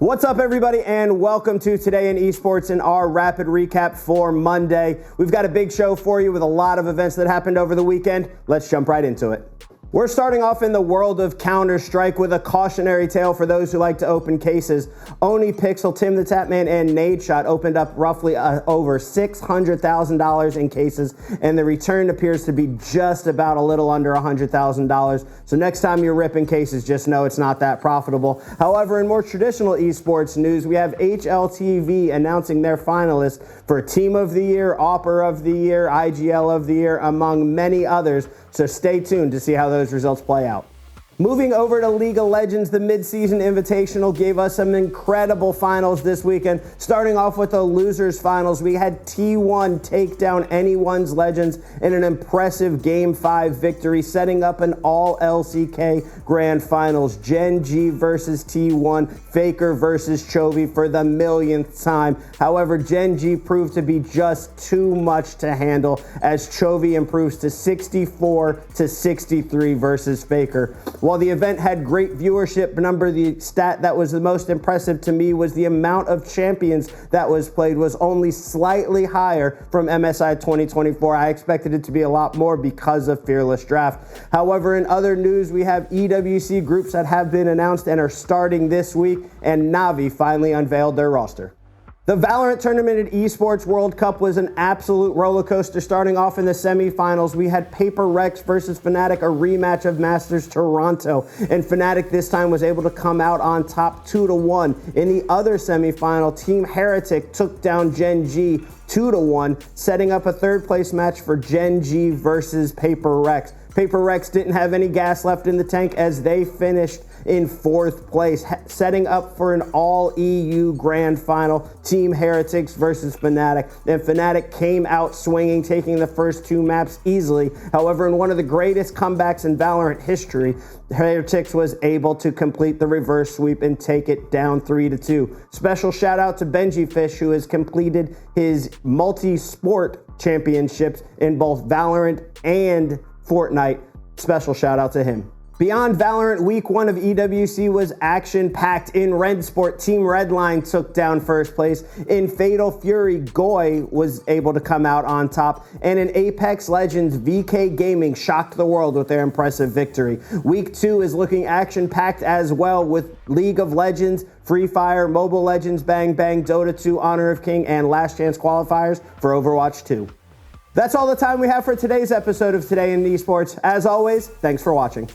What's up, everybody, and welcome to Today in Esports and our rapid recap for Monday. We've got a big show for you with a lot of events that happened over the weekend. Let's jump right into it. We're starting off in the world of Counter-Strike with a cautionary tale for those who like to open cases. Oni Pixel, Tim the Tapman, and Nadeshot opened up roughly over $600,000 in cases, and the return appears to be just about a little under $100,000. So next time you're ripping cases, just know it's not that profitable. However, in more traditional esports news, we have HLTV announcing their finalists for Team of the Year, AWPer of the Year, IGL of the Year, among many others. So stay tuned to see how those results play out. Moving over to League of Legends, the Mid-Season Invitational gave us some incredible finals this weekend. Starting off with the losers finals, we had T1 take down anyone's Legends in an impressive Game 5 victory, setting up an all LCK Grand Finals. Gen.G versus T1, Faker versus Chovy for the millionth time. However, Gen.G proved to be just too much to handle as Chovy improves to 64-63 versus Faker. While the event had great viewership number, the stat that was the most impressive to me was the amount of champions that was played was only slightly higher from MSI 2024. I expected it to be a lot more because of Fearless Draft. However, in other news, we have EWC groups that have been announced and are starting this week, and Navi finally unveiled their roster. The Valorant tournament at Esports World Cup was an absolute roller coaster. Starting off in the semifinals, we had Paper Rex versus Fnatic, a rematch of Masters Toronto, and Fnatic this time was able to come out on top 2-1. In the other semifinal, Team Heretics took down Gen.G 2-1, setting up a third place match for Gen.G versus Paper Rex. Paper Rex didn't have any gas left in the tank as they finished in fourth place, setting up for an all-EU grand final, Team Heretics versus Fnatic. And Fnatic came out swinging, taking the first two maps easily. However, in one of the greatest comebacks in Valorant history, Heretics was able to complete the reverse sweep and take it down 3-2. Special shout out to Benjyfishy, who has completed his multi-sport championships in both Valorant and Fortnite. Special shout out to him. Beyond Valorant, week 1 of EWC was action-packed. In Red Sport, Team Redline took down first place. In Fatal Fury, Goy was able to come out on top. And in Apex Legends, VK Gaming shocked the world with their impressive victory. Week 2 is looking action-packed as well, with League of Legends, Free Fire, Mobile Legends, Bang Bang, Dota 2, Honor of King, and Last Chance qualifiers for Overwatch 2. That's all the time we have for today's episode of Today in Esports. As always, thanks for watching.